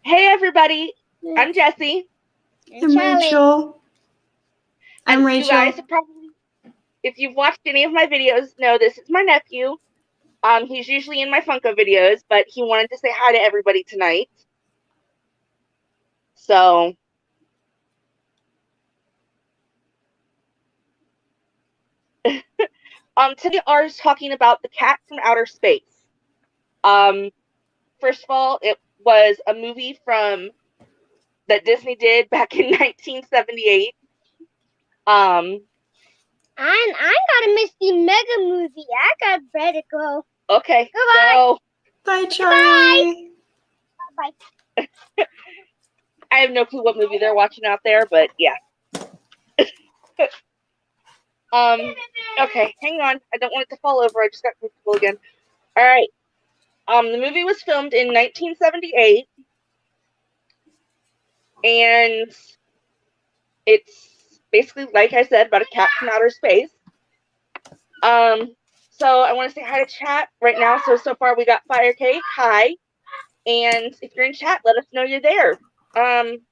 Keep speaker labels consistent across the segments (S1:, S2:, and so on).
S1: Hey everybody,
S2: And
S1: I'm Jessi,
S3: I'm
S2: Charlie.
S3: Rachel.
S1: and
S3: I'm
S1: you guys
S3: Rachel.
S1: have probably, if you've watched any of my videos, know this is my nephew. He's usually in my Funko videos, but he wanted to say hi to everybody tonight. So, today ours talking about the cat from outer space. Um, First of all, it was a movie from that Disney did back in 1978. Um,
S2: I gotta miss the Mega movie. I got better go.
S1: okay,
S2: Goodbye.
S1: so
S3: Bye,
S2: Goodbye.
S3: Charlie.
S2: Bye.
S1: I have no clue what movie they're watching out there, but yeah. Okay, hang on. I don't want it to fall over. I just got comfortable again. All right. The movie was filmed in 1978, and it's basically, like I said, about a cat from outer space. So I want to say hi to chat right now. So far we got Fire Cake. Hi. And if you're in chat, let us know you're there. One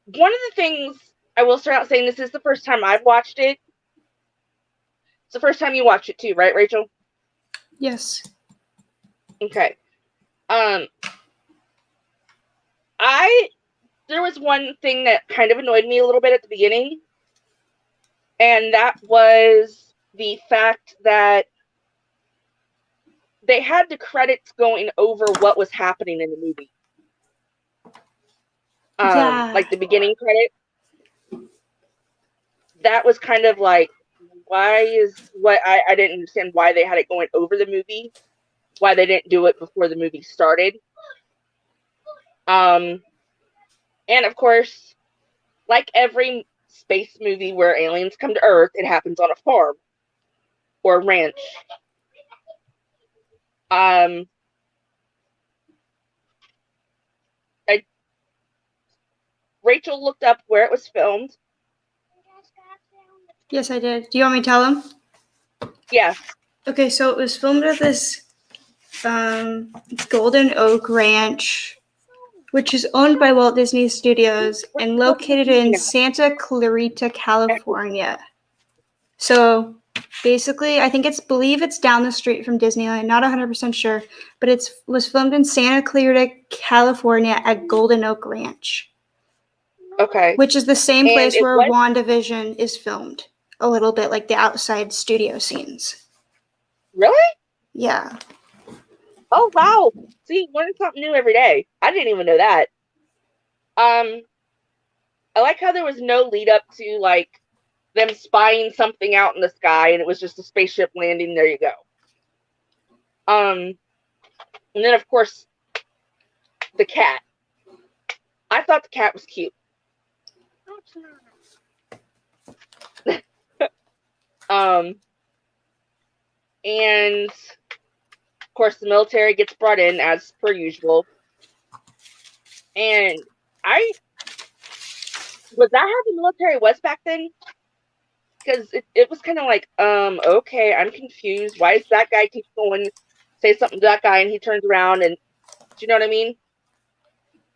S1: of the things I will start out saying, this is the first time I've watched it. It's the first time you watched it too, right, Rachel?
S3: Yes.
S1: Okay. There was one thing that kind of annoyed me a little bit at the beginning, and that was the fact that they had the credits going over what was happening in the movie.
S3: Yeah.
S1: Like the beginning credit. That was kind of like, I didn't understand why they had it going over the movie, why they didn't do it before the movie started. And of course, like every space movie where aliens come to Earth, it happens on a farm or a ranch. Rachel looked up where it was filmed.
S3: Yes, I did. Do you want me to tell him?
S1: Yeah.
S3: Okay, so it was filmed at this Golden Oak Ranch, which is owned by Walt Disney Studios and located in Santa Clarita, California. So basically, I believe it's down the street from Disneyland. Not 100% sure, but it was filmed in Santa Clarita, California at Golden Oak Ranch.
S1: Okay.
S3: Which is the same place where WandaVision is filmed. A little bit like the outside studio scenes.
S1: Really?
S3: Yeah.
S1: Oh, wow. See, learn something new every day. I didn't even know that. I like how there was no lead up to, like, them spying something out in the sky, and it was just a spaceship landing. There you go. And then, of course, the cat. I thought the cat was cute. And of course the military gets brought in as per usual. And was that how the military was back then? Because it was kind of like, okay, I'm confused. Why is that guy keeps going, say something to that guy, and he turns around, and do you know what I mean?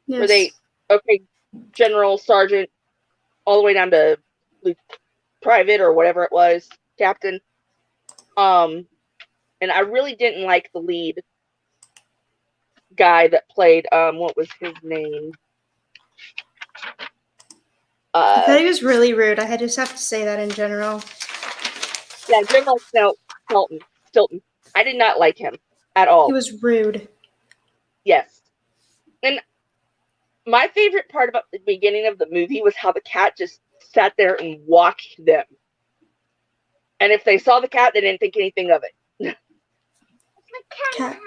S3: Yes.
S1: Were they, okay, general, sergeant, all the way down to private or whatever it was, captain. And I really didn't like the lead guy that played, what was his name?
S3: I thought he was really rude. I just have to say that in general.
S1: Yeah, General Stilton. I did not like him at all.
S3: He was rude.
S1: Yes. And my favorite part about the beginning of the movie was how the cat just sat there and watched them. And if they saw the cat, they didn't think anything of it.
S3: Cat.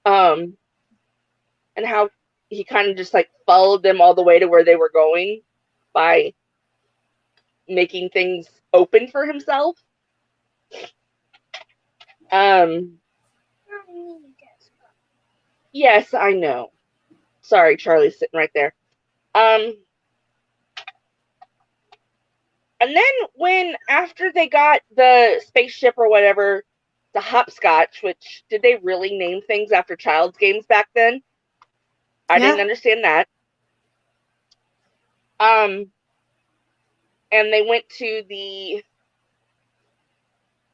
S1: And how he kind of just like followed them all the way to where they were going by making things open for himself. Yes, I know. Sorry, Charlie's sitting right there. And then after they got the spaceship or whatever the hopscotch, which did they really name things after child's games back then? I didn't understand that. And they went to the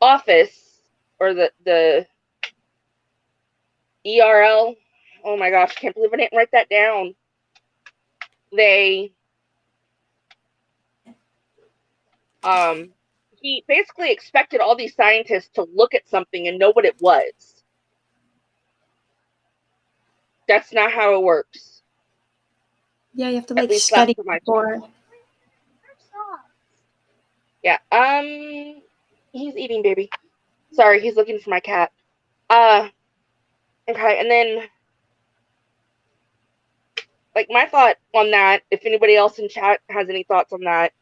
S1: office, or the ERL. Oh my gosh, I can't believe I didn't write that down. He basically expected all these scientists to look at something and know what it was. That's not how it works.
S3: Yeah, you have to like study before.
S1: Yeah. He's eating, baby. Sorry, he's looking for my cat. Okay, and then like my thought on that, if anybody else in chat has any thoughts on that,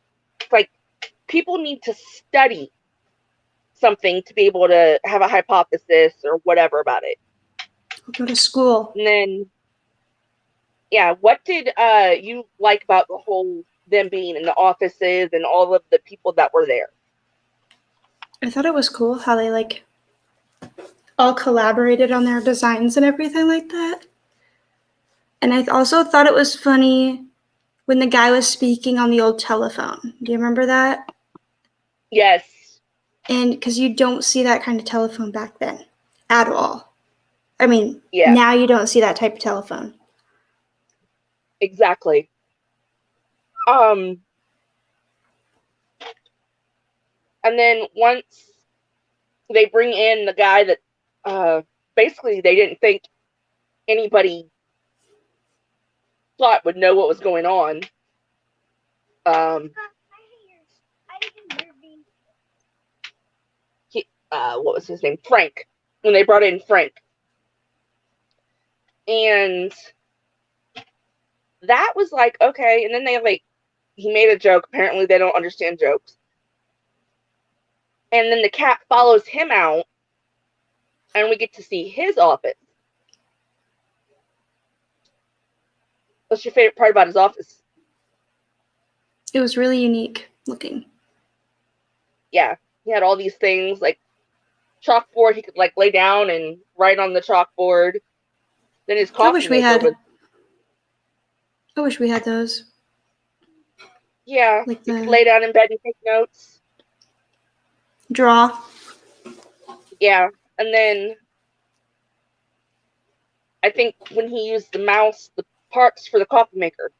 S1: like people need to study something to be able to have a hypothesis or whatever about it.
S3: Go to school.
S1: And then, yeah, what did you like about the whole them being in the offices and all of the people that were there?
S3: I thought it was cool how they like all collaborated on their designs and everything like that. And I also thought it was funny when the guy was speaking on the old telephone. Do you remember that?
S1: Yes.
S3: And because you don't see that kind of telephone back then at all. I mean, now you don't see that type of telephone.
S1: Exactly. And then once they bring in the guy that basically they didn't think anybody thought would know what was going on. What was his name? Frank. When they brought in Frank. And that was like, okay. And then he made a joke. Apparently they don't understand jokes. And then the cat follows him out. And we get to see his office. What's your favorite part about his office?
S3: It was really unique looking.
S1: Yeah. He had all these things, like chalkboard. He could like lay down and write on the chalkboard. Then his coffee
S3: I wish we had those.
S1: Yeah. Like you could lay down in bed and take notes.
S3: Draw.
S1: Yeah. And then I think when he used the mouse, the parts for the coffee maker.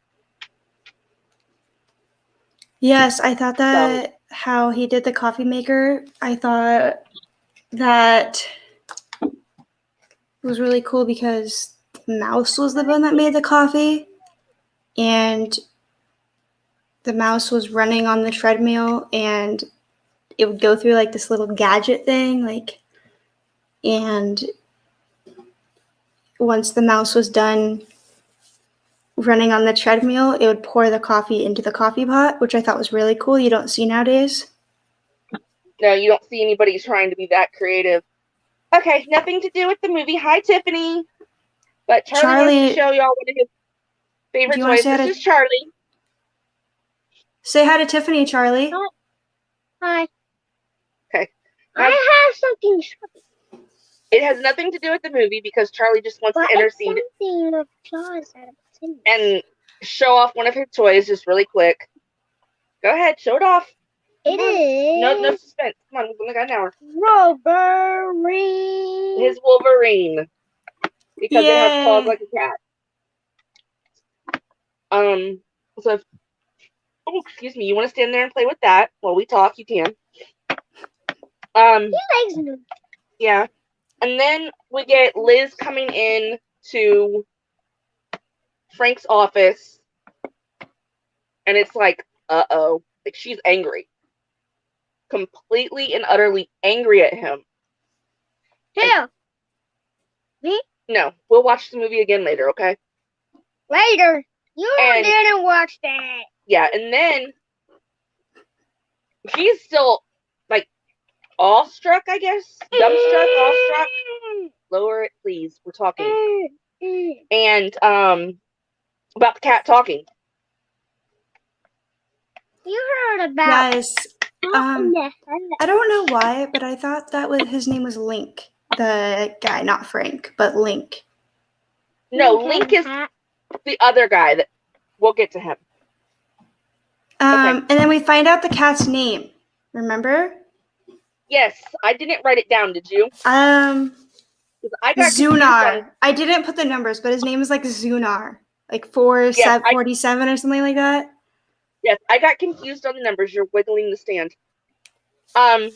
S3: Yes, I thought that how he did the coffee maker, I thought that was really cool because the mouse was the one that made the coffee, and the mouse was running on the treadmill, and it would go through like this little gadget thing, and once the mouse was done running on the treadmill, it would pour the coffee into the coffee pot, which I thought was really cool. You don't see nowadays.
S1: No, you don't see anybody trying to be that creative. Okay, nothing to do with the movie. Hi, Tiffany. But Charlie wants to show y'all one of his favorite toys. This is Charlie.
S3: Say hi to Tiffany, Charlie.
S2: Hi.
S1: Okay.
S2: I have something.
S1: It has nothing to do with the movie because Charlie just wants to intercede and show off one of his toys just really quick. Go ahead, show it off.
S2: It is.
S1: No suspense. Come on, we've only got an hour.
S2: Wolverine.
S1: His Wolverine. Because it has claws like a cat. So excuse me, you want to stand there and play with that while we talk, you can.
S2: He likes them.
S1: Yeah. And then we get Liz coming in to Frank's office. And it's like, uh-oh. Like, she's angry. Completely and utterly angry at him.
S2: Yeah. Me?
S1: No. We'll watch the movie again later, okay?
S2: Later. You didn't watch that.
S1: Yeah, and then he's still, like, awestruck, I guess? Dumbstruck, awestruck? Lower it, please. We're talking. And, about the cat talking.
S2: You heard about...
S3: Guys, I don't know why, but I thought that his name was Link. The guy, not Frank, but Link.
S1: No, Link is the other guy that we'll get to him.
S3: And then we find out the cat's name. Remember?
S1: Yes, I didn't write it down. Did you?
S3: I
S1: got
S3: Zunar. I didn't put the numbers, but his name is like Zunar, like 47 or something like that.
S1: Yes, I got confused on the numbers. You're wiggling the stand. I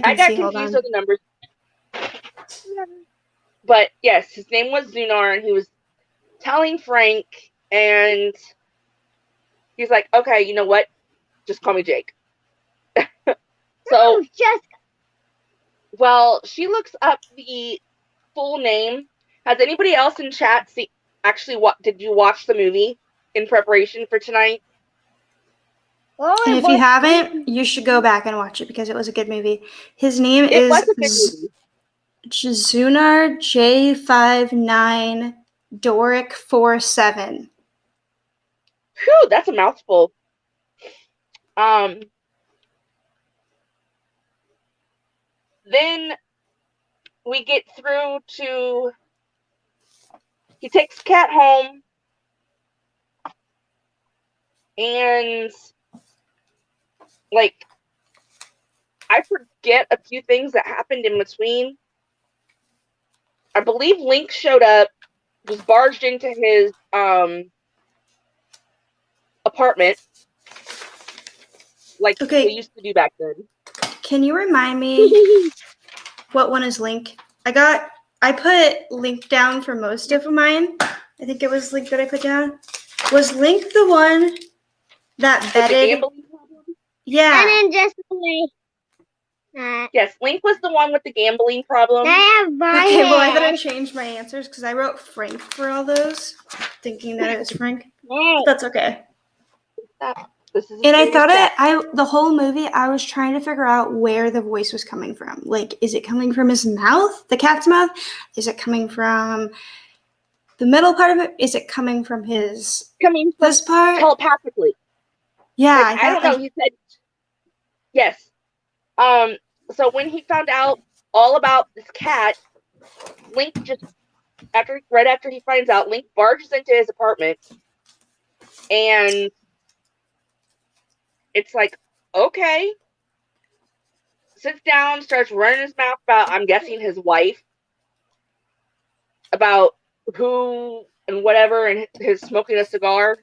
S1: got confused on the numbers. But yes, his name was Zunar, and he was telling Frank, and he's like, "Okay, you know what? Just call me Jake." So, well, she looks up the full name. Has anybody else in chat did you watch the movie in preparation for tonight?
S3: And if you haven't, you should go back and watch it because it was a good movie. His name is Zunar J59 Doric 47.
S1: Whew, that's a mouthful. Then we get through to he takes Cat home, and like I forget a few things that happened in between. I believe Link showed up, just barged into his apartment, like they used to do back then.
S3: Can you remind me what one is Link? I put Link down for most of mine. I think it was Link that I put down. Was Link the one that betted? Yeah.
S2: And then
S1: yes, Link was the one with the gambling problem.
S3: Okay, well, I gotta change my answers because I wrote Frank for all those, thinking that it was Frank. But that's okay. And I thought the whole movie, I was trying to figure out where the voice was coming from. Like, is it coming from his mouth, the cat's mouth? Is it coming from the middle part of it? Is it coming from this part?
S1: Telepathically.
S3: Yeah.
S1: I don't know. He said, yes. So when he found out all about this cat, Link right after he finds out, Link barges into his apartment, and it's like, okay. Sits down, starts running his mouth about, I'm guessing, his wife, about who and whatever, and his smoking a cigar.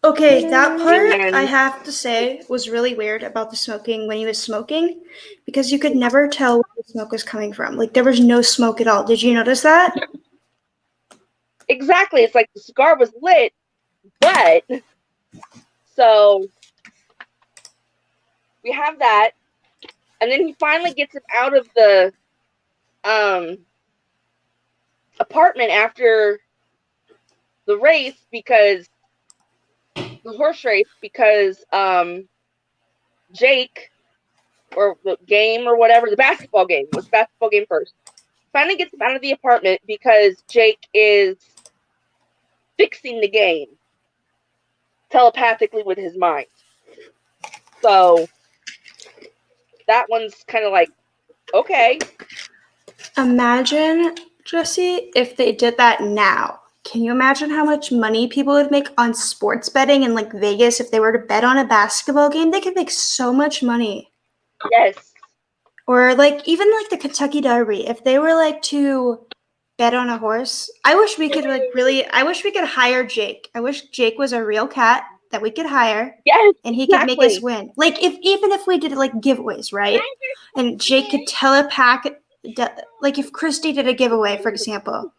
S3: Okay, that part, I have to say, was really weird about the smoking when he was smoking, because you could never tell where the smoke was coming from. Like, there was no smoke at all. Did you notice that?
S1: Exactly. It's like the cigar was lit, but so we have that, and then he finally gets him out of the apartment after the race, because the horse race, because Jake, or the game or whatever, the basketball game first, finally gets him out of the apartment because Jake is fixing the game telepathically with his mind. So that one's kind of like, okay.
S3: Imagine, Jessi, if they did that now. Can you imagine how much money people would make on sports betting in like Vegas if they were to bet on a basketball game? They could make so much money.
S1: Yes.
S3: Or like even like the Kentucky Derby, if they were like to bet on a horse, I wish we could hire Jake. I wish Jake was a real cat that we could hire.
S1: Yes,
S3: and he could make us win. Like even if we did like giveaways, right? And Jake could like if Christy did a giveaway, for example,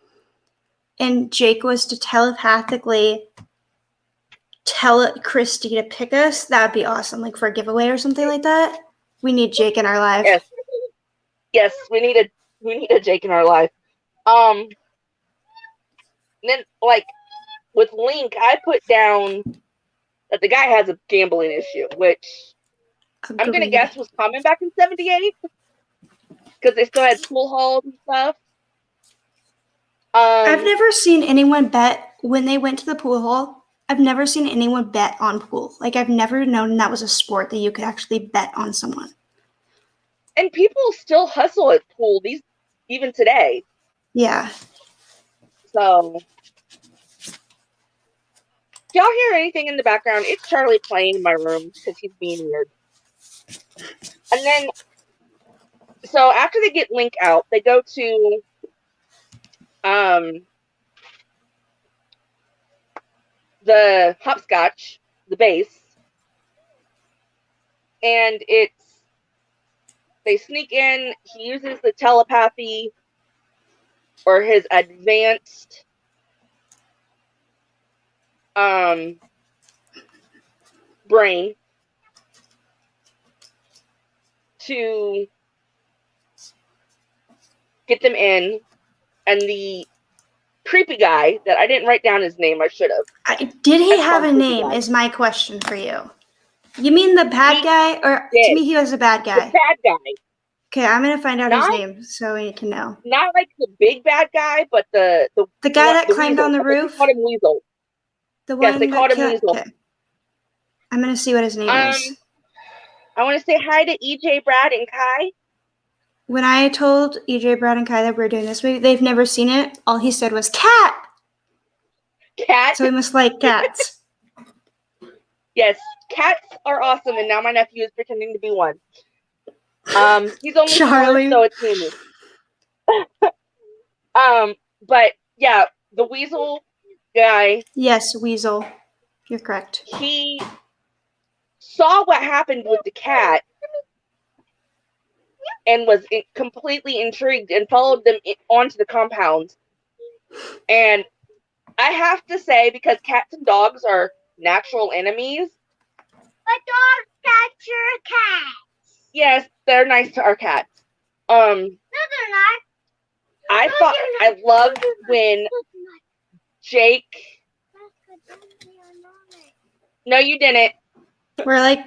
S3: and Jake was to telepathically tell Christy to pick us, that'd be awesome. Like for a giveaway or something like that. We need Jake in our life.
S1: Yes, we need a Jake in our life. Then like with Link, I put down that the guy has a gambling issue, which I'm gonna guess was common back in '78 because they still had pool halls and stuff.
S3: I've never seen anyone bet when they went to the pool hall. I've never seen anyone bet on pool. Like, I've never known that was a sport that you could actually bet on someone.
S1: And people still hustle at pool even today.
S3: Yeah.
S1: So, if y'all hear anything in the background, it's Charlie playing in my room because he's being weird. And then, so after they get Link out, they go to the hopscotch, the base, and they sneak in. He uses the telepathy or his advanced brain to get them in, and the creepy guy that I didn't write down his name, I should have.
S3: Did he have a name? Is my question for you. You mean the bad guy, or to me he was a bad guy?
S1: The bad guy.
S3: Okay, I'm gonna find out his name so we can know.
S1: Not like the big bad guy, but the
S3: guy that climbed on the roof.
S1: They called him Weasel.
S3: Yes,
S1: they called him Weasel.
S3: Okay. I'm gonna see what his name is.
S1: I want to say hi to EJ, Brad, and Kai.
S3: When I told EJ, Brad, and Kai that we were doing this movie, they've never seen it. All he said was cat.
S1: Cat.
S3: So we must like cats.
S1: Yes, cats are awesome, and now my nephew is pretending to be one. He's only
S3: Charlie.
S1: 4, so it's Mimi. But yeah, the Weasel guy.
S3: Yes, Weasel. You're correct.
S1: He saw what happened with the cat and was completely intrigued and followed them onto the compound. And I have to say, because cats and dogs are natural enemies.
S2: But dogs catch your cats.
S1: Yes, they're nice to our cats.
S2: No, they're not.
S1: I loved when Jake. No, you didn't.
S3: We're like.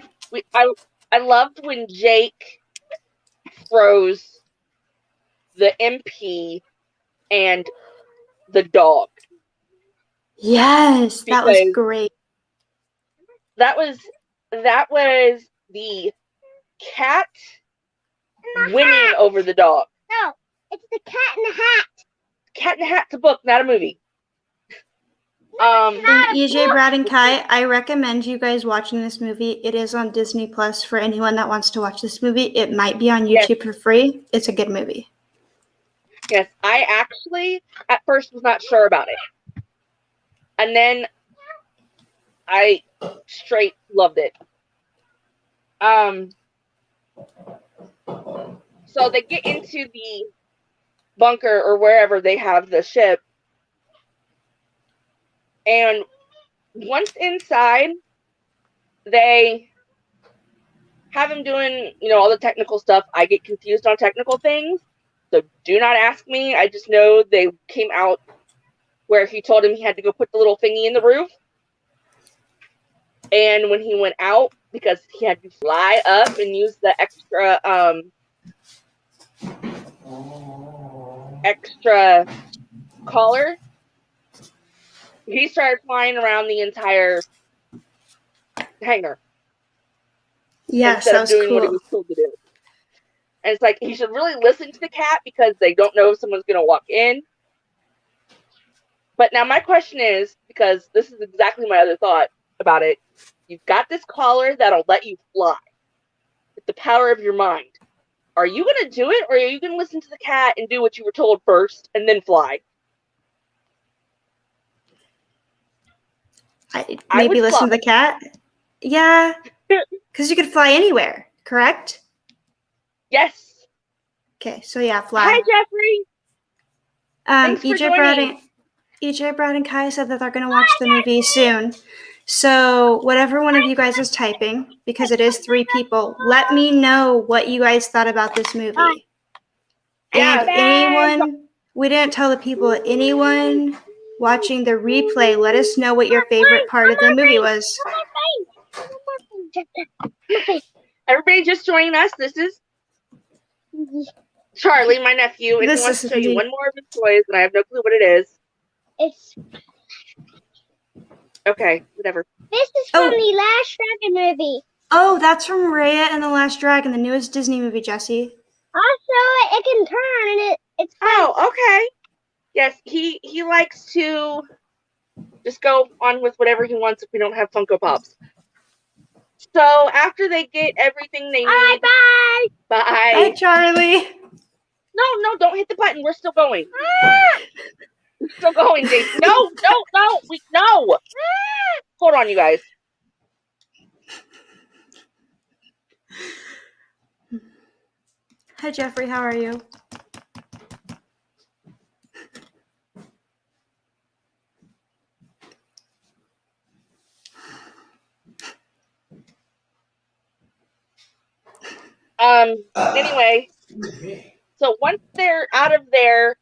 S1: I loved when Jake throws the MP and the dog.
S3: Yes, that was great.
S1: That was the cat winning over the dog.
S2: No, it's the Cat in the Hat.
S1: Cat in the Hat's a book, not a movie.
S3: And EJ, Brad, and Kai, I recommend you guys watching this movie. It is on Disney Plus for anyone that wants to watch this movie. It might be on YouTube for free. It's a good movie.
S1: Yes, I actually at first was not sure about it. And then I straight loved it. So they get into the bunker or wherever they have the ship. And once inside, they have him doing, all the technical stuff. I get confused on technical things, so do not ask me. I just know they came out where he told him he had to go put the little thingy in the roof. And when he went out, because he had to fly up and use the extra collar, he started flying around the entire hangar.
S3: Yes,
S1: instead
S3: that
S1: of
S3: was
S1: doing
S3: cool.
S1: what he was told to do. And it's like, he should really listen to the cat because they don't know if someone's going to walk in. But now my question is, because this is exactly my other thought about it, you've got this collar that'll let you fly with the power of your mind. Are you going to do it, or are you going to listen to the cat and do what you were told first and then fly?
S3: I would listen to the cat. Yeah, because you could fly anywhere, correct?
S1: Yes.
S3: Okay, so yeah, fly.
S1: Hi, Jeffrey. Thanks for joining.
S3: EJ, Brad, and Kai said that they're going to watch the movie soon. So whatever one of you guys is typing, because it is 3 people, let me know what you guys thought about this movie. And anyone, we didn't tell the people, anyone watching the replay, let us know what your favorite part of the movie was.
S1: Everybody just joining us. This is Charlie, my nephew, and he wants to show you one more of his toys, and I have no clue what it is.
S2: It's
S1: Okay, whatever.
S2: This is from the Last Dragon movie.
S3: Oh, that's from Raya and the Last Dragon, the newest Disney movie, Jessie.
S2: Also, it can turn and it's
S1: Oh, okay. Yes, he likes to just go on with whatever he wants if we don't have Funko Pops. So after they get everything they need,
S2: bye.
S3: Bye, Charlie.
S1: No, don't hit the button. We're still going. We're still going, Jason. No. No. Hold on, you guys.
S3: Hi, Jeffrey. How are you?
S1: Anyway, so once they're out of there,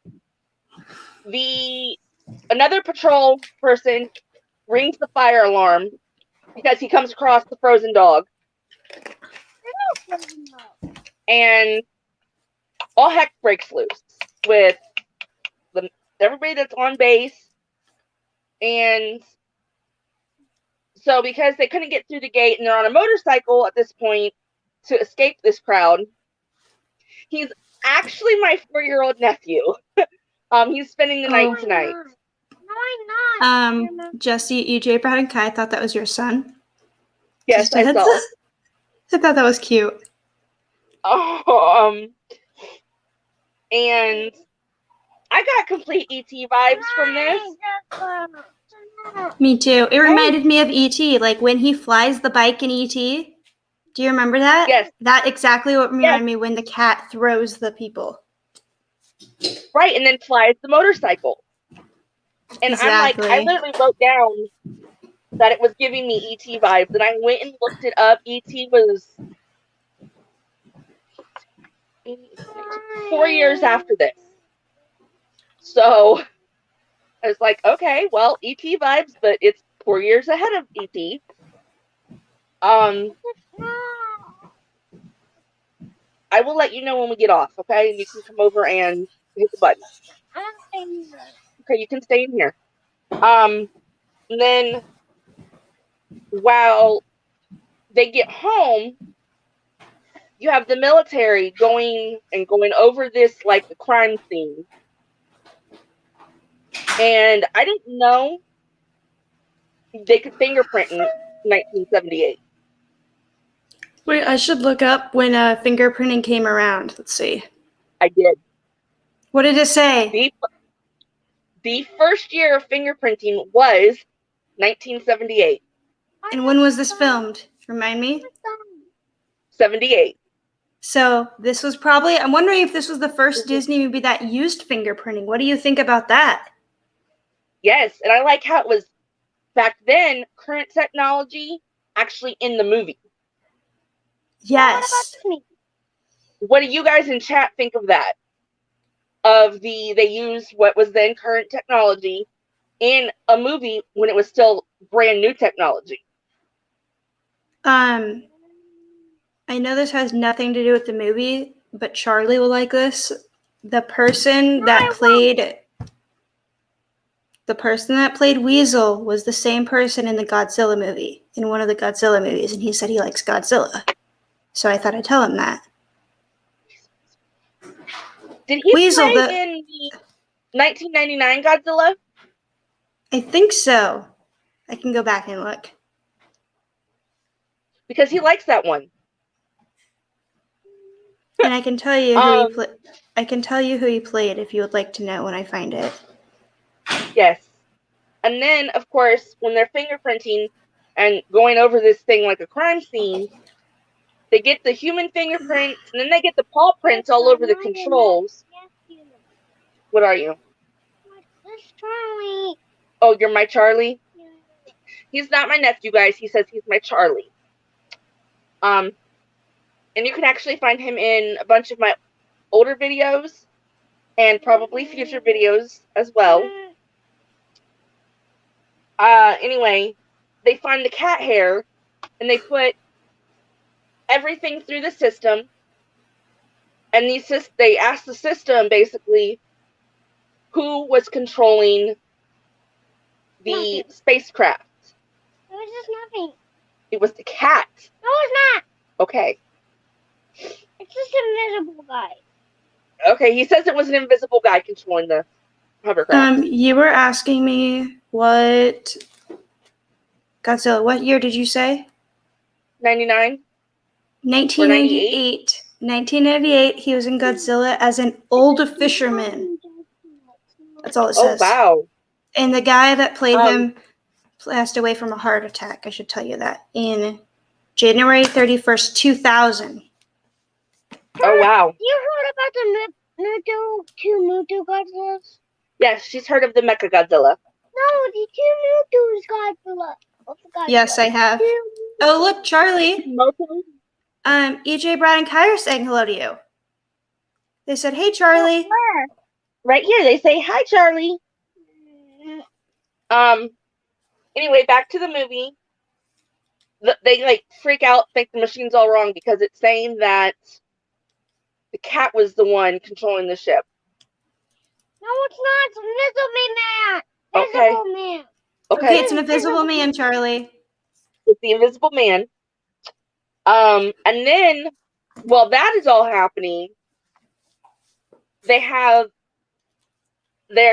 S1: another patrol person rings the fire alarm because he comes across the frozen dog. And all heck breaks loose with everybody that's on base. And so because they couldn't get through the gate and they're on a motorcycle at this point to escape this crowd, he's actually my 4-year-old nephew. He's spending the night tonight.
S2: No, I'm not.
S3: Jessie, EJ, Brad, and Kai thought that was your son.
S1: Yes, I saw.
S3: I thought that was cute.
S1: And I got complete ET vibes from this.
S3: Me too. It reminded me of E.T., like when he flies the bike in E.T. Do you remember that?
S1: Yes.
S3: That exactly what reminded me when the cat throws the people.
S1: Right, and then flies the motorcycle. And
S3: Exactly.
S1: I literally wrote down that it was giving me ET vibes, and I went and looked it up. ET was 4 years after this. So I was like, okay, well, ET vibes, but it's 4 years ahead of ET. I will let you know when we get off, okay? And you can come over and hit the button. Okay, you can stay in here. And then while they get home, you have the military going over this like the crime scene. And I didn't know they could fingerprint in 1978.
S3: Wait, I should look up when fingerprinting came around. Let's see.
S1: I did.
S3: What did it say?
S1: The first year of fingerprinting was 1978.
S3: And when was this filmed? Remind me.
S1: 78.
S3: So this was probably, I'm wondering if this was the first Disney movie that used fingerprinting. What do you think about that?
S1: Yes, and I like how it was back then, current technology actually in the movie.
S3: Yes.
S1: What do you guys in chat think of that? They used what was then current technology in a movie when it was still brand new technology.
S3: I know this has nothing to do with the movie, but Charlie will like this. The person that played Weasel was the same person in the Godzilla movie, in one of the Godzilla movies, and he said he likes Godzilla. So I thought I'd tell him that.
S1: Did he play in the 1999 Godzilla?
S3: I think so. I can go back and look.
S1: Because he likes that one.
S3: And I can tell you who he played if you would like to know when I find it.
S1: Yes. And then, of course, when they're fingerprinting and going over this thing like a crime scene, they get the human fingerprints, and then they get the paw prints all over the controls. What are you?
S2: This Charlie.
S1: Oh, you're my Charlie? Yeah. He's not my nephew, guys. He says he's my Charlie. And you can actually find him in a bunch of my older videos and probably future videos as well. Anyway, they find the cat hair and they put everything through the system, and they asked the system basically who was controlling the spacecraft.
S2: This is nothing.
S1: It was the cat.
S2: No, it's not.
S1: Okay.
S2: It's just an invisible guy.
S1: Okay, he says it was an invisible guy controlling the hovercraft.
S3: You were asking me what Godzilla. What year did you say?
S1: 99?
S3: 1998. 1998. He was in Godzilla as an old fisherman. That's all it
S1: Oh,
S3: says.
S1: wow.
S3: And the guy that played him passed away from a heart attack. I should tell you that in January 31st, 2000.
S1: Oh, wow.
S2: You heard about the two Mutu Godzillas?
S1: Yes, she's heard of the Mecha Godzilla.
S2: No, the two Mutu's Godzilla.
S3: Yes, I have. Oh, look, Charlie. EJ, Brad, and Kyra saying hello to you. They said, "Hey, Charlie."
S2: Where?
S1: Right here, they say, "Hi, Charlie." Anyway, back to the movie. They, like, freak out, think the machine's all wrong because it's saying that the cat was the one controlling the ship.
S2: No, it's not. It's Invisible Man.
S1: Okay.
S2: Invisible Man.
S3: Okay, it's an invisible man, Charlie.
S1: It's the Invisible Man. And then, while that is all happening, they're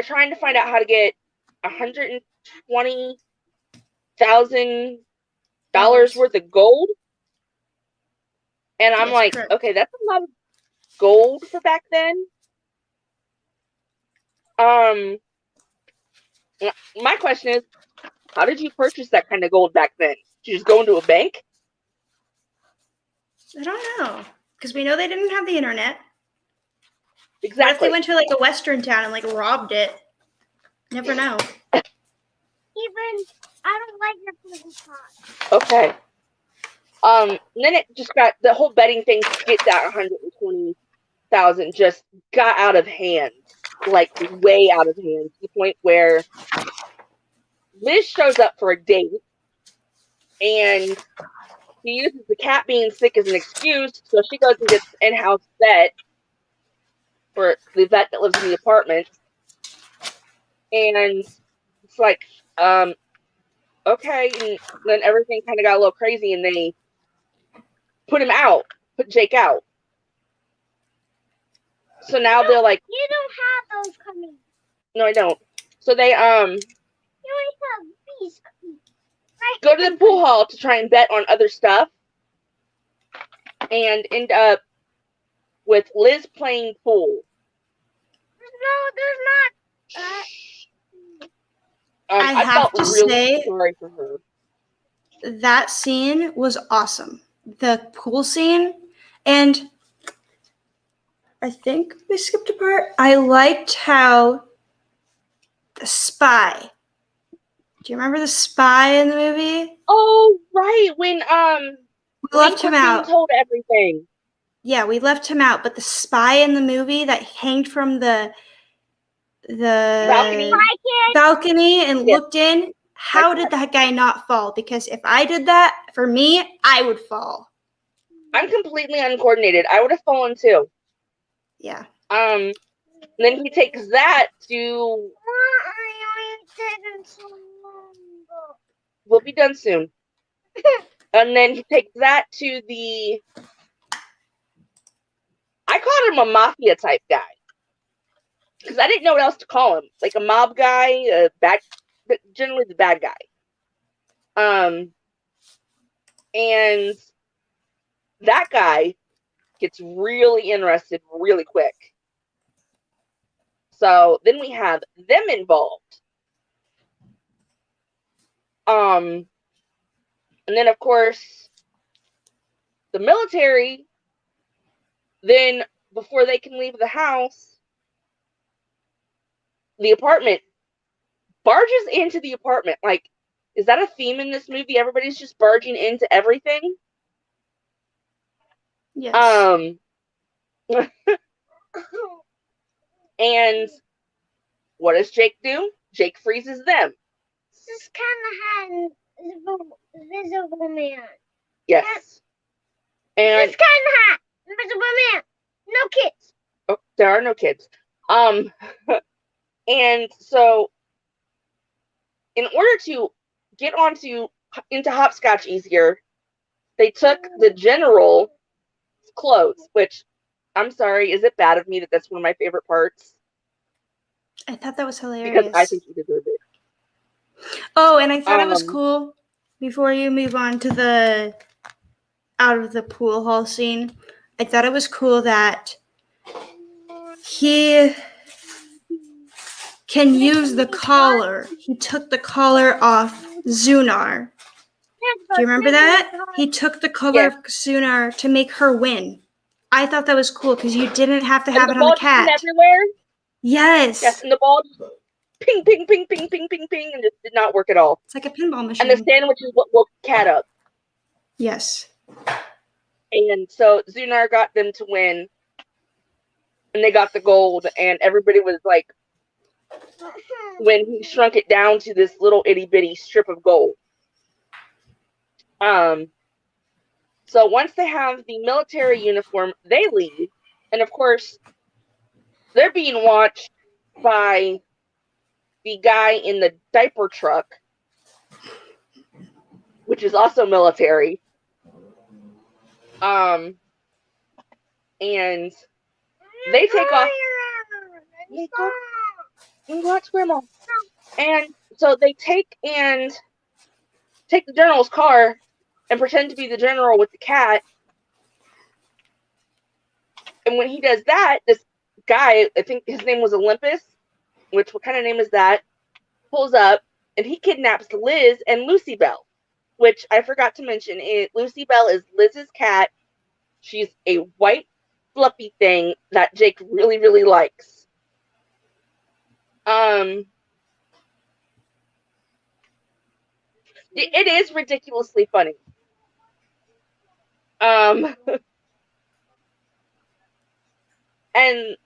S1: trying to find out how to get $120,000 worth of gold. And I'm like,
S3: correct.
S1: okay, that's a lot of gold for back then. My question is, how did you purchase that kind of gold back then? Did you just go into a bank?
S3: I don't know, because we know they didn't have the internet.
S1: Exactly.
S3: What if they went to like a western town and like robbed it? Never know.
S2: I don't like your little pot.
S1: Okay. And then it just got, the whole betting thing to get that 120,000 just got out of hand, like way out of hand, to the point where Liz shows up for a date, and she uses the cat being sick as an excuse, so she goes and gets an in-house vet for the vet that lives in the apartment, and it's like, okay, and then everything kind of got a little crazy, and they put Jake out. So now they're like,
S2: you don't have those coming.
S1: No, I don't. So they
S2: You only have these coming. Right.
S1: go to the pool hall to try and bet on other stuff, and end up with Liz playing pool.
S2: No, there's not.
S3: I
S1: felt
S3: have to
S1: really
S3: say,
S1: sorry for her.
S3: that scene was awesome. The pool scene, and I think we skipped a part. I liked how the spy. Do you remember the spy in the movie?
S1: Oh, right, when
S3: We left him out.
S1: Told everything.
S3: Yeah, we left him out. But the spy in the movie that hanged from the balcony and looked in. How did that guy not fall? Because if I did that, for me, I would fall.
S1: I'm completely uncoordinated. I would have fallen too.
S3: Yeah.
S1: And then he takes that to. We'll be done soon. And then he takes that to the. I called him a mafia type guy because I didn't know what else to call him. Like a mob guy, generally the bad guy. And that guy gets really interested really quick. So then we have them involved. And then of course the military, then before they can leave the house, the apartment barges into the apartment. Like, is that a theme in this movie? Everybody's just barging into everything?
S3: Yes.
S1: And what does Jake do? Jake freezes them.
S2: This kind of had Invisible Man.
S1: Yes. And
S2: this kind of hat, Invisible Man. No kids.
S1: Oh, there are no kids. And so, in order to get onto into hopscotch easier, they took the general's clothes, which, I'm sorry, is it bad of me that that's one of my favorite parts?
S3: I thought that was hilarious.
S1: Because I think he deserved it.
S3: Oh, and I thought it was cool, before you move on to the out of the pool hall scene, I thought it was cool that he can use the collar. He took the collar off Zunar. Do you remember that? He took the collar of Zunar to make her win. I thought that was cool because you didn't have to have it on the cat.
S1: Everywhere?
S3: Yes.
S1: Yes, and the ball just ping, ping, ping, ping, ping, ping, ping, and just did not work at all.
S3: It's like a pinball machine.
S1: And the sandwich is what woke the cat up.
S3: Yes.
S1: And so Zunar got them to win, and they got the gold, and everybody was like, when he shrunk it down to this little itty bitty strip of gold. So once they have the military uniform, they leave, and of course, they're being watched by the guy in the diaper truck, which is also military. And they take off. Watch Grandma. And so they take the general's car and pretend to be the general with the cat. And when he does that, this guy, I think his name was Olympus, which, what kind of name is that, pulls up, and he kidnaps Liz and Lucy Bell, which I forgot to mention. Lucy Bell is Liz's cat. She's a white, fluffy thing that Jake really, really likes. It is ridiculously funny. And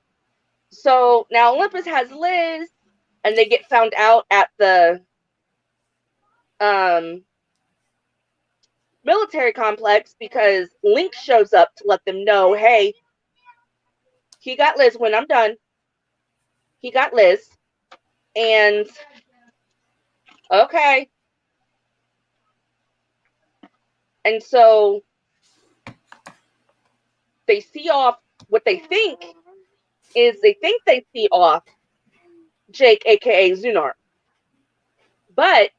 S1: so now Olympus has Liz, and they get found out at the military complex because Link shows up to let them know, hey, he got Liz when I'm done. He got Liz. And okay. And so they see off what they think they see off Jake, aka Zunar. But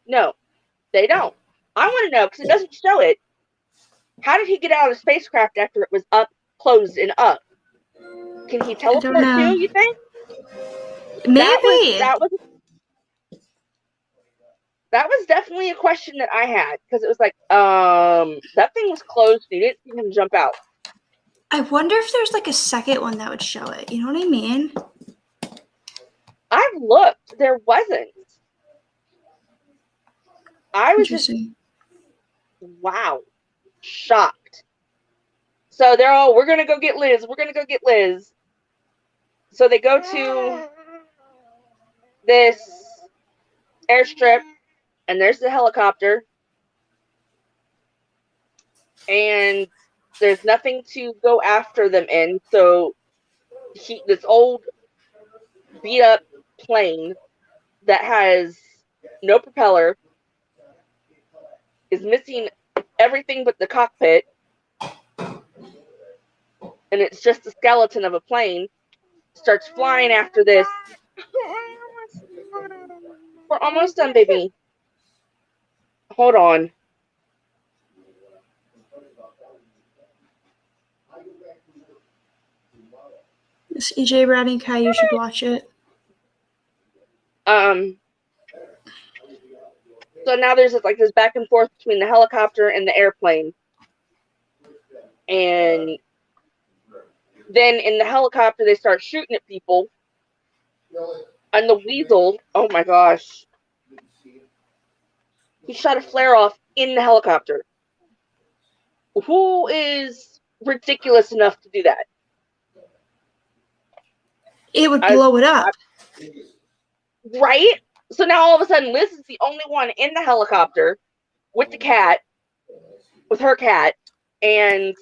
S1: no, they don't. I want to know, because it doesn't show it. How did he get out of the spacecraft after it was up, closed, and up? Can he teleport too, you think?
S3: Maybe.
S1: That was definitely a question that I had, because it was like, that thing was closed, and you didn't see him jump out.
S3: I wonder if there's like a second one that would show it. You know what I mean?
S1: I've looked. There wasn't. I was just, wow, shocked. So they're all, we're going to go get Liz. We're going to go get Liz. So they go to this airstrip, and there's the helicopter. And there's nothing to go after them in. So this old beat up plane that has no propeller is missing everything but the cockpit, and it's just a skeleton of a plane, starts flying after this. We're almost done, baby. Hold on.
S3: This EJ Riding Kai, you should watch it.
S1: So now there's like this back and forth between the helicopter and the airplane. And then in the helicopter, they start shooting at people. And the weasel, oh my gosh. He shot a flare off in the helicopter. Who is ridiculous enough to do that?
S3: It would blow it up.
S1: Right? So now all of a sudden, Liz is the only one in the helicopter with the cat, with her cat, and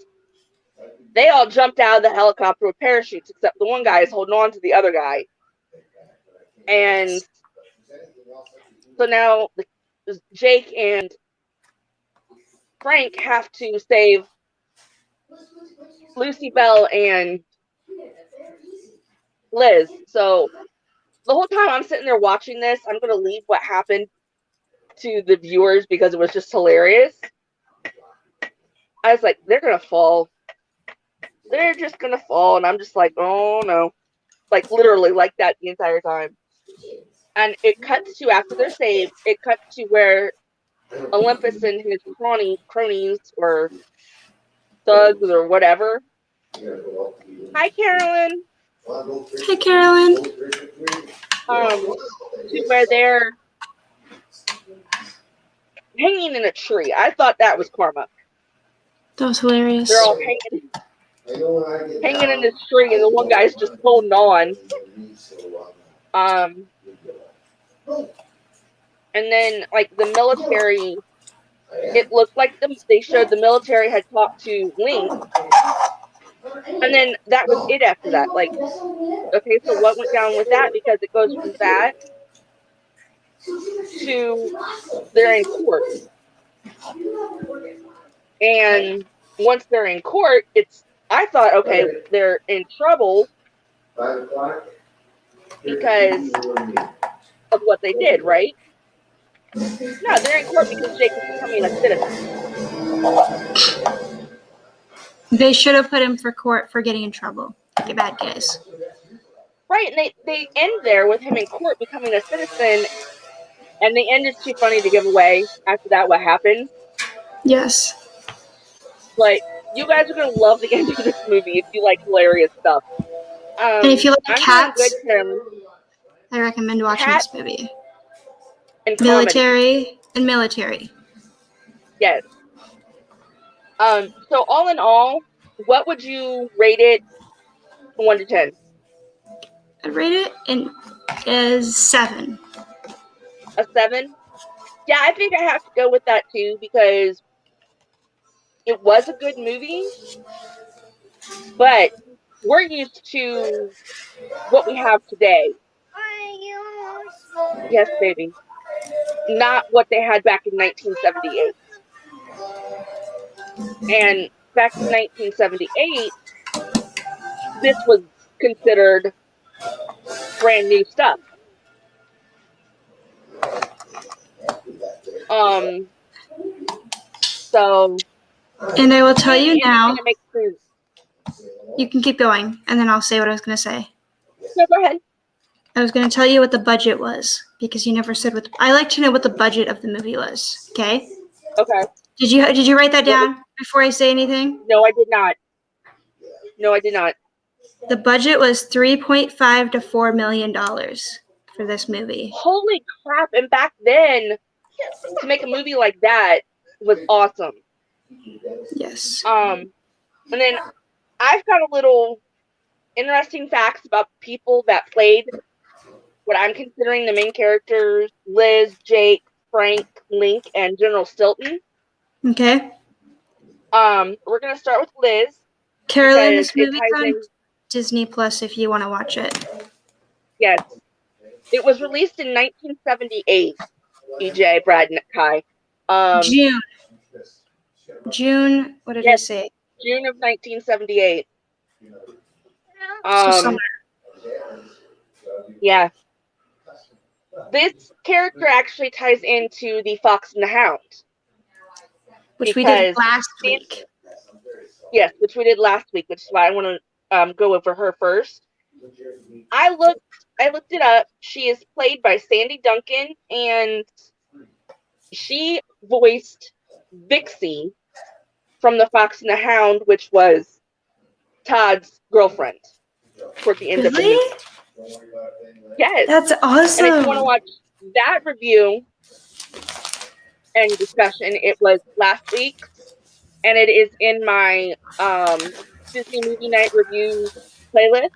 S1: they all jumped out of the helicopter with parachutes, except the one guy is holding on to the other guy. And so now Jake and Frank have to save Lucy Bell and Liz. So the whole time I'm sitting there watching this, I'm going to leave what happened to the viewers because it was just hilarious. I was like, they're going to fall. They're just going to fall. And I'm just like, oh no. Like literally like that the entire time. And it cuts to, after they're saved, it cuts to where Olympus and his cronies or thugs or whatever. Hi, Carolyn.
S3: Hey, Carolyn.
S1: To where they're hanging in a tree. I thought that was karma.
S3: That was hilarious.
S1: They're all hanging in this tree, and the one guy's just holding on. And then, like, the military, it looked like they showed the military had talked to Link, and then that was it after that. Like, okay, so what went down with that? Because it goes from that to they're in court. And once they're in court, I thought, okay, they're in trouble because of what they did, right? No, they're in court because Jake is becoming a citizen.
S3: They should have put him for court for getting in trouble. Like bad guys.
S1: Right, and they end there with him in court becoming a citizen, and the end is too funny to give away after that what happens.
S3: Yes.
S1: But you guys are going to love the end of this movie if you like hilarious stuff.
S3: And if you like cats,
S1: good,
S3: I recommend watching this movie.
S1: And
S3: military.
S1: Yes. So all in all, what would you rate it from 1 to 10?
S3: I'd rate it as 7.
S1: A 7? Yeah, I think I have to go with that too because it was a good movie, but we're used to what we have today. Yes, baby. Not what they had back in 1978. And back in 1978, this was considered brand new stuff. So.
S3: And I will tell you now. You can keep going, and then I'll say what I was going to say.
S1: No, go ahead.
S3: I was going to tell you what the budget was because you never said what. I like to know what the budget of the movie was. Okay.
S1: Okay.
S3: Did you write that down before I say anything?
S1: No, I did not.
S3: The budget was $3.5 to $4 million for this movie.
S1: Holy crap! And back then, to make a movie like that was awesome.
S3: Yes.
S1: And then I've got a little interesting facts about people that played what I'm considering the main characters: Liz, Jake, Frank, Link, and General Stilton.
S3: Okay.
S1: We're gonna start with Liz.
S3: Carolyn, this movie's on Disney Plus if you want to watch it.
S1: Yes. It was released in 1978. EJ, Brad, and Kai.
S3: June. What did I say?
S1: June of 1978. Yeah. This character actually ties into the Fox and the Hound.
S3: Which we did last week.
S1: Yes, which we did last week, which is why I want to go over her first. I looked it up. She is played by Sandy Duncan, and she voiced Vixie from the Fox and the Hound, which was Todd's girlfriend toward the end of the movie. Yes.
S3: That's awesome.
S1: And if you want to watch that review and discussion, it was last week, and it is in my Disney Movie Night review playlist,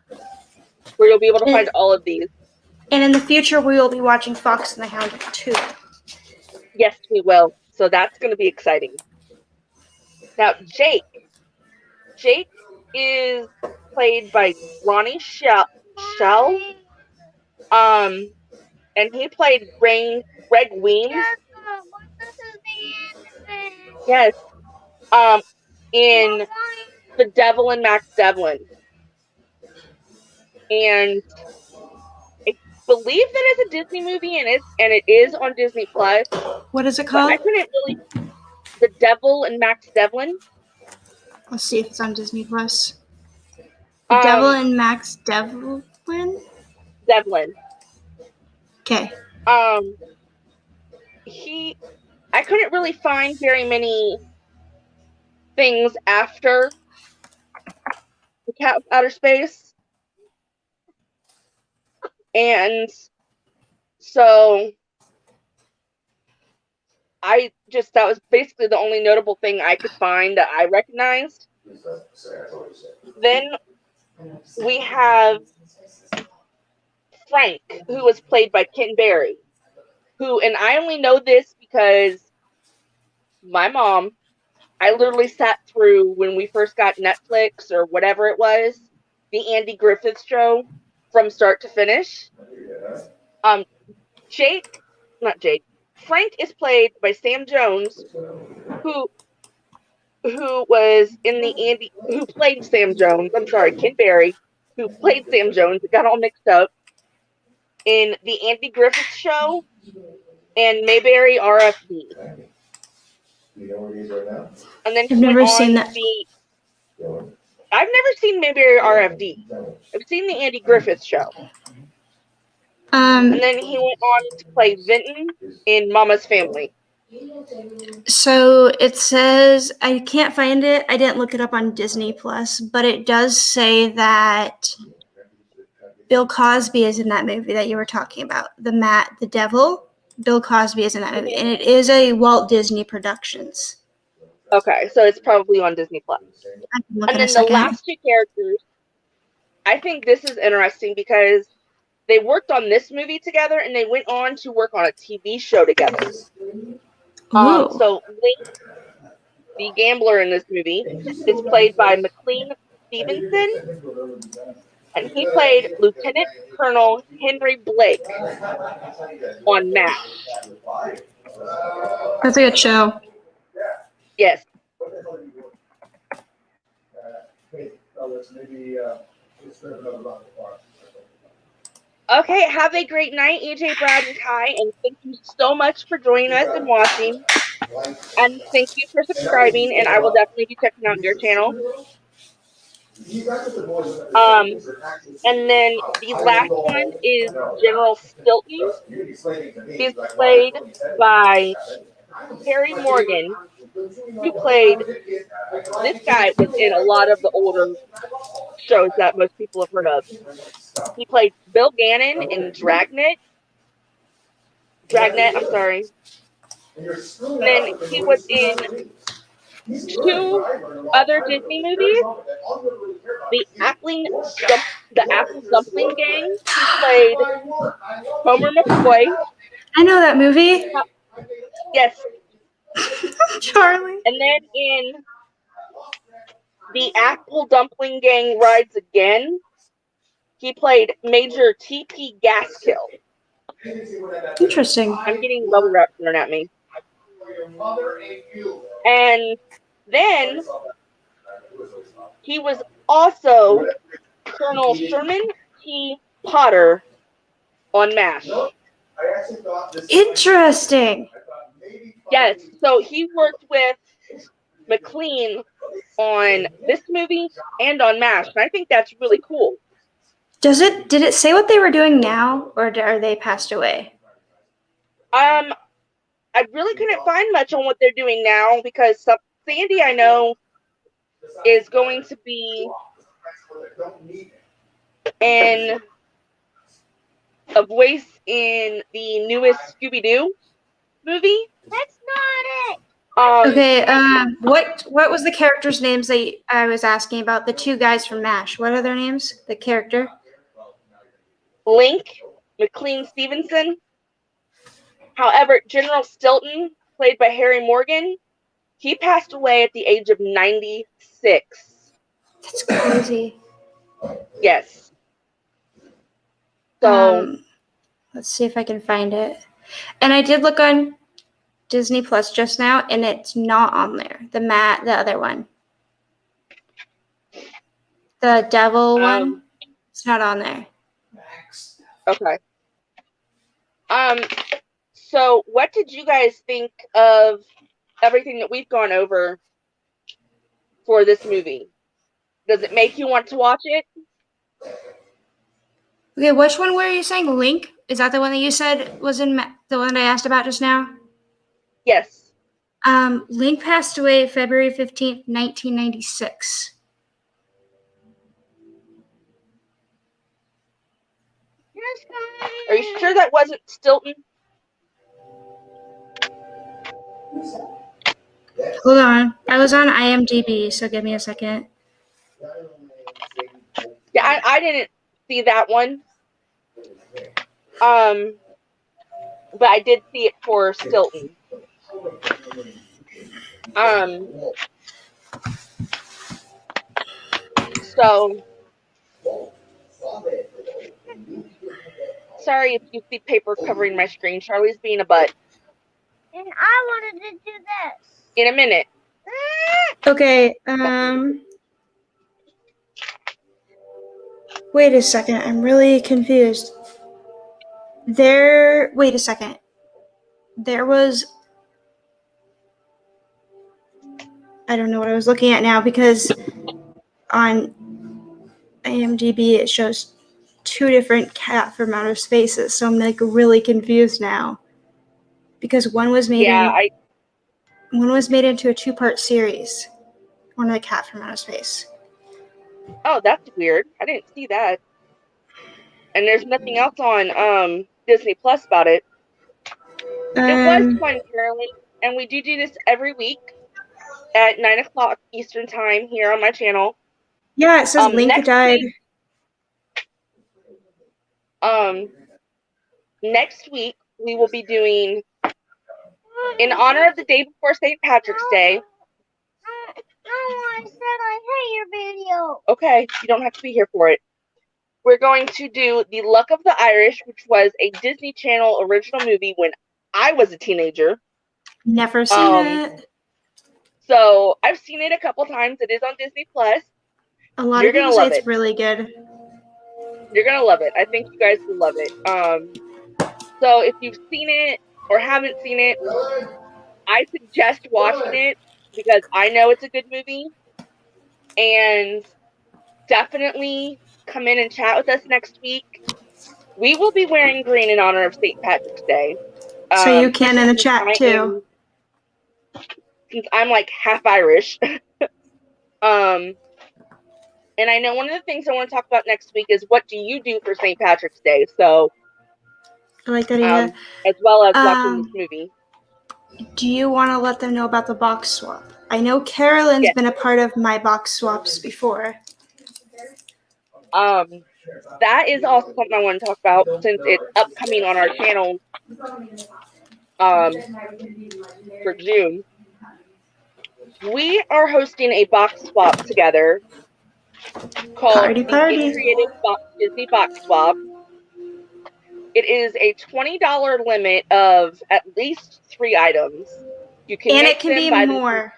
S1: where you'll be able to find all of these.
S3: And in the future, we will be watching Fox and the Hound too.
S1: Yes, we will. So that's going to be exciting. Now, Jake is played by Ronnie Shell. And he played Greg Weems Yes. In The Devil and Max Devlin. And I believe that is a Disney movie and it is on Disney Plus,
S3: What is it
S1: but I
S3: called?
S1: couldn't really. The Devil and Max Devlin.
S3: Let's see if it's on Disney Plus. The Devil
S1: Um,
S3: and Max Devlin?
S1: Devlin.
S3: Okay.
S1: Um, I couldn't really find very many things after the Cat of Outer Space, and so that was basically the only notable thing I could find that I recognized. Then we have Frank, who was played by Ken Berry, and I only know this because my mom, I literally sat through when we first got Netflix or whatever it was, the Andy Griffith show from start to finish. Um, not Jake. Frank is played by Sam Jones, who who played Sam Jones. I'm sorry, Ken Berry, who played Sam Jones. It got all mixed up in the Andy Griffith show and Mayberry RFD. And then
S3: I've
S1: he went
S3: never
S1: on
S3: seen
S1: to
S3: that.
S1: be. I've never seen Mayberry RFD. I've seen the Andy Griffith show. And then he went on to play Vinton in Mama's Family.
S3: So it says, I can't find it. I didn't look it up on Disney Plus, but it does say that Bill Cosby is in that movie that you were talking about. The Devil. Bill Cosby is in that movie, and it is a Walt Disney Productions.
S1: Okay, so it's probably on Disney Plus.
S3: I can look
S1: And
S3: in a
S1: then the
S3: second.
S1: last two characters, I think this is interesting because they worked on this movie together and they went on to work on a TV show together. So Link, the gambler in this movie, is played by McLean Stevenson, and he played Lieutenant Colonel Henry Blake on MASH.
S3: That's a good show.
S1: Yes. Okay, have a great night, EJ, Brad, and Kai, and thank you so much for joining us and watching. And thank you for subscribing, and I will definitely be checking out your channel. And then the last one is General Stilton. He's played by Harry Morgan, who played, this guy was in a lot of the older shows that most people have heard of. He played Bill Gannon in Dragnet, I'm sorry. And then he was in 2 other Disney movies. The Apple Dumpling Gang. He played Homer McCoy.
S3: I know that movie.
S1: Yes.
S3: Charlie.
S1: And then in The Apple Dumpling Gang Rides Again, he played Major T.P. Gaskill.
S3: Interesting.
S1: I'm getting bubble wrap thrown at me. And then he was also Colonel Sherman T. Potter on MASH.
S3: Interesting.
S1: Yes, so he worked with McLean on this movie and on MASH, and I think that's really cool.
S3: Did it say what they were doing now, or are they passed away?
S1: I really couldn't find much on what they're doing now because Sandy, I know, is going to be in a voice in the newest Scooby-Doo movie.
S2: That's not it.
S3: Okay. What was the characters' names that I was asking about? The 2 guys from MASH. What are their names? The character.
S1: Link, McLean Stevenson. However, General Stilton, played by Harry Morgan, he passed away at the age of 96.
S3: That's crazy.
S1: Yes. So
S3: let's see if I can find it. And I did look on Disney Plus just now, and it's not on there. The other one. The devil one. It's not on there.
S1: Okay. So what did you guys think of everything that we've gone over for this movie? Does it make you want to watch it?
S3: Okay, which one were you saying? Link? Is that the one that you said was in the one that I asked about just now?
S1: Yes.
S3: Link passed away February 15th, 1996.
S1: Are you sure that wasn't Stilton?
S3: Hold on. I was on IMDb, so give me a second.
S1: Yeah, I didn't see that one. But I did see it for Stilton. So sorry if you see paper covering my screen. Charlie's being a butt.
S2: And I wanted to do this.
S1: In a minute.
S3: Okay, wait a second. I'm really confused. Wait a second. There was, I don't know what I was looking at now because on IMDb it shows 2 different Cat from Outer Spaces, so I'm like really confused now because one was made into a 2-part series. One of the Cat from Outer Space.
S1: Oh, that's weird. I didn't see that. And there's nothing else on Disney Plus about it. It was fun, Carolyn, and we do this every week at 9:00 Eastern Time here on my channel.
S3: Yeah, it says Link died.
S1: Next week we will be doing, in honor of the day before St. Patrick's Day.
S2: I said I hate your video.
S1: Okay, you don't have to be here for it. We're going to do The Luck of the Irish, which was a Disney Channel original movie when I was a teenager.
S3: Never seen it.
S1: So I've seen it a couple times. It is on Disney Plus.
S3: A lot of people say it's really good.
S1: You're gonna love it. I think you guys will love it. So if you've seen it or haven't seen it, I suggest watching it because I know it's a good movie. And definitely come in and chat with us next week. We will be wearing green in honor of St. Patrick's Day.
S3: So you can in the chat too.
S1: Since I'm like half Irish. And I know one of the things I want to talk about next week is what do you do for St. Patrick's Day? So
S3: I like that idea.
S1: As well as watching this movie.
S3: Do you want to let them know about the box swap? I know Carolyn's been a part of my box swaps before.
S1: That is also something I want to talk about since it's upcoming on our channel for June. We are hosting a box swap together called the Creative Disney Box Swap. It is a $20 limit of at least 3 items. You can
S3: and it can be more.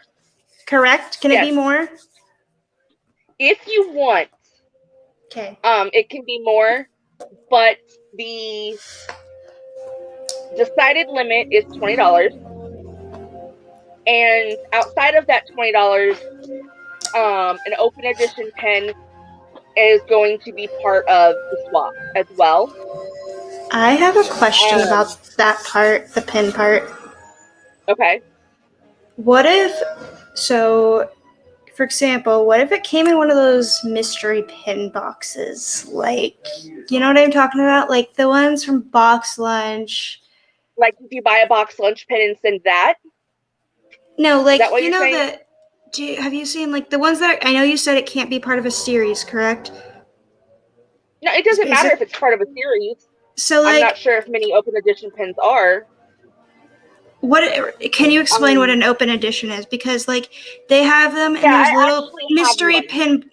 S3: Correct? Can it be more?
S1: If you want.
S3: Okay.
S1: It can be more, but the decided limit is $20. And outside of that $20, an open edition pen is going to be part of the swap as well.
S3: I have a question about that part, the pen part.
S1: Okay.
S3: What if, for example, what if it came in one of those mystery pin boxes? Like, you know what I'm talking about? Like the ones from Box Lunch.
S1: Like if you buy a Box Lunch pin and send that?
S3: No, like, you know that, have you seen, like, the ones that, I know you said it can't be part of a series, correct?
S1: No, it doesn't matter if it's part of a series.
S3: So, like,
S1: I'm not sure if many open edition pins are.
S3: Can you explain what an open edition is? Because, like, they have them in those little mystery pin,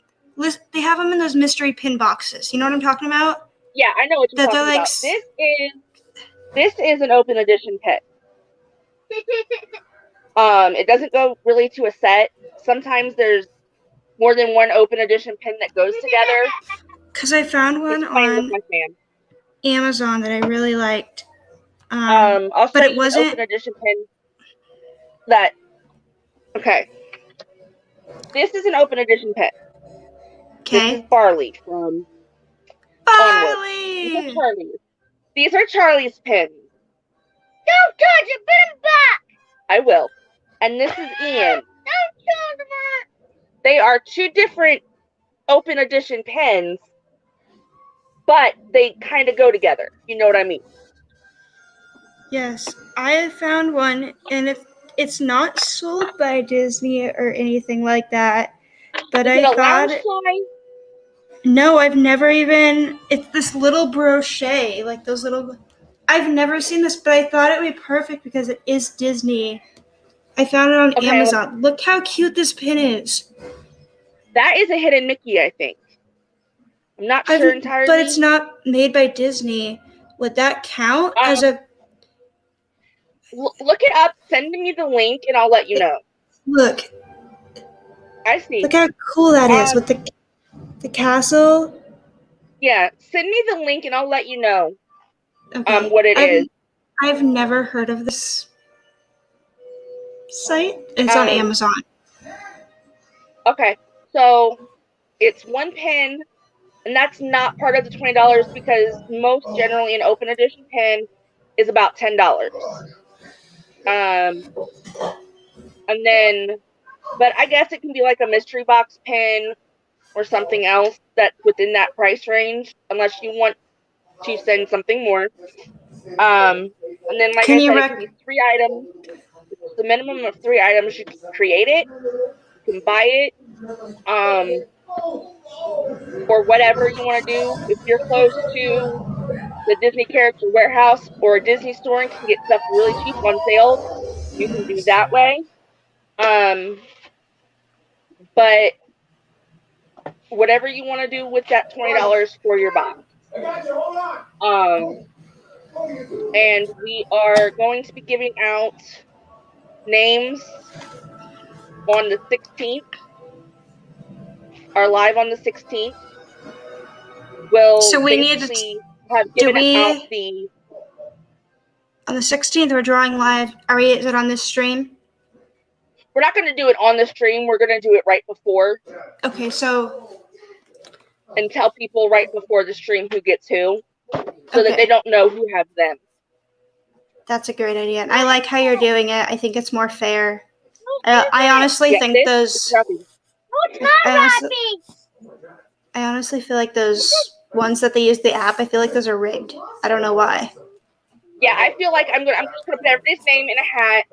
S3: they have them in those mystery pin boxes. You know what I'm talking about?
S1: Yeah, I know what you're talking about. This is an open edition pin. It doesn't go really to a set. Sometimes there's more than one open edition pin that goes together.
S3: Because I found one
S1: It's playing with
S3: on
S1: my fan.
S3: Amazon that I really liked.
S1: I'll show
S3: but it
S1: you
S3: wasn't.
S1: an open edition pin that. Okay. This is an open edition pin.
S3: Okay.
S1: This is Barley from Onward. These are
S3: Barley!
S1: Charlie's. These are Charlie's pins.
S2: Don't touch it, put him back.
S1: I will. And this is Ian.
S2: Don't touch him.
S1: They are two different open edition pens, but they kind of go together. You know what I mean?
S3: Yes, I have found one, and it's not sold by Disney or anything like that. But
S1: Is it
S3: I
S1: a
S3: thought,
S1: Loungefly?
S3: no, I've never even. It's this little brochet, like those little. I've never seen this, but I thought it would be perfect because it is Disney. I found it on Amazon. Look how cute this pin is.
S1: That is a hidden Mickey, I think. I'm not sure entirely.
S3: But it's not made by Disney. Would that count as a...
S1: Look it up. Send me the link, and I'll let you know.
S3: Look.
S1: I see.
S3: Look how cool that is with the castle.
S1: Yeah, send me the link, and I'll let you know
S3: Okay.
S1: what it is.
S3: I've never heard of this site. It's on Amazon.
S1: Okay, so it's one pin, and that's not part of the $20 because most generally an open edition pin is about $10. And then, but I guess it can be like a mystery box pin or something else that's within that price range, unless you want to send something more. And then, like I said, it can be 3 items. It's the minimum of 3 items. You can create it, you can buy it, or whatever you want to do. If you're close to the Disney Character Warehouse or a Disney store and can get stuff really cheap on sale, you can do that way. But whatever you want to do with that $20 for your box. And we are going to be giving out names on the 16th. Are live on the 16th.
S3: So we need
S1: to have given out the...
S3: On the 16th, we're drawing live. Is it on this stream?
S1: We're not going to do it on the stream. We're going to do it right before.
S3: Okay, so...
S1: And tell people right before the stream who gets who. So that they don't know who has them.
S3: That's a great idea. And I like how you're doing it. I think it's more fair. I honestly think those...
S2: No, it's not wrapping.
S3: I honestly feel like those ones that they use the app, I feel like those are rigged. I don't know why.
S1: Yeah, I feel like I'm just gonna put everybody's name in a hat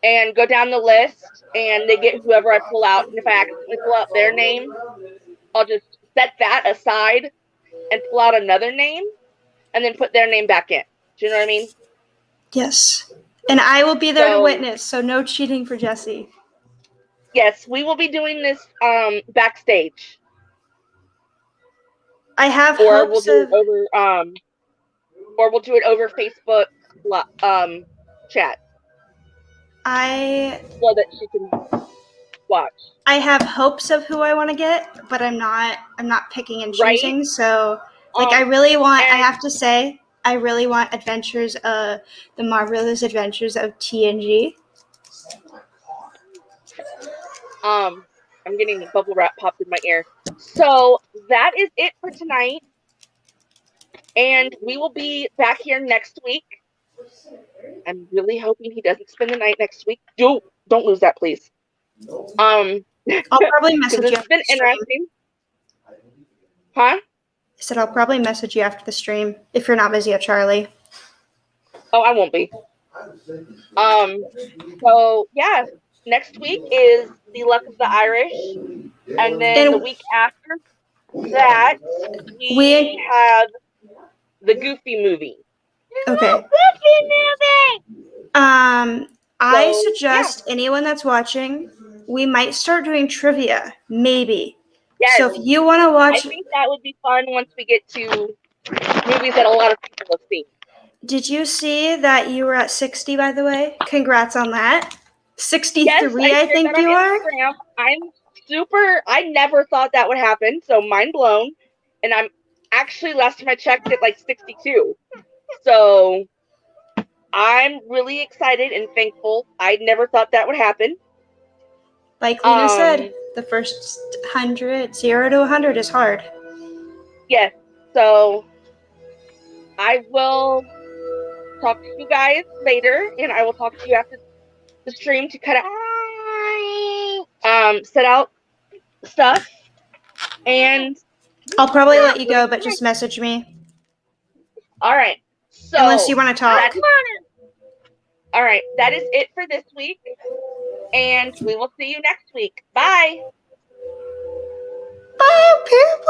S1: and go down the list, and they get whoever I pull out. And if I accidentally pull out their name, I'll just set that aside and pull out another name, and then put their name back in. Do you know what I mean?
S3: Yes. And I will be there to witness, so no cheating for Jessi.
S1: Yes, we will be doing this backstage.
S3: I have hopes of...
S1: Or we'll do it over Facebook chat. So that she can watch.
S3: I have hopes of who I want to get, but I'm not picking and choosing. Right? So I really want, I have to say, I really want the Marvelous Adventures of TNG. I'm
S1: getting bubble wrap popped in my ear. So that is it for tonight. And we will be back here next week. I'm really hoping he doesn't spend the night next week. Don't lose that, please.
S3: I'll probably message you.
S1: It's been interesting. Huh?
S3: I said I'll probably message you after the stream if you're not busy at Charlie.
S1: Oh, I won't be. So yeah, next week is the Luck of the Irish, and then the week after that we have the Goofy movie.
S3: Okay.
S2: Goofy movie.
S3: I suggest anyone that's watching, we might start doing trivia, maybe. Yes. So if you want to watch,
S1: I think that would be fun once we get to movies that a lot of people have seen.
S3: Did you see that you were at 60, by the way? Congrats on that. 63,
S1: Yes,
S3: I
S1: shared
S3: think
S1: that
S3: you
S1: on
S3: are.
S1: Instagram. I never thought that would happen, so mind blown. And I'm actually, last time I checked it, like 62. So I'm really excited and thankful. I never thought that would happen.
S3: Like Lena said, the first 100, 0 to 100 is hard.
S1: Yes. So I will talk to you guys later, and I will talk to you after the stream to kind of set out stuff. And
S3: I'll probably let you go, but just message me.
S1: all right. So
S3: Unless you want to talk.
S1: All right. That is it for this week. And we will see you next week. Bye.
S3: Bye, people.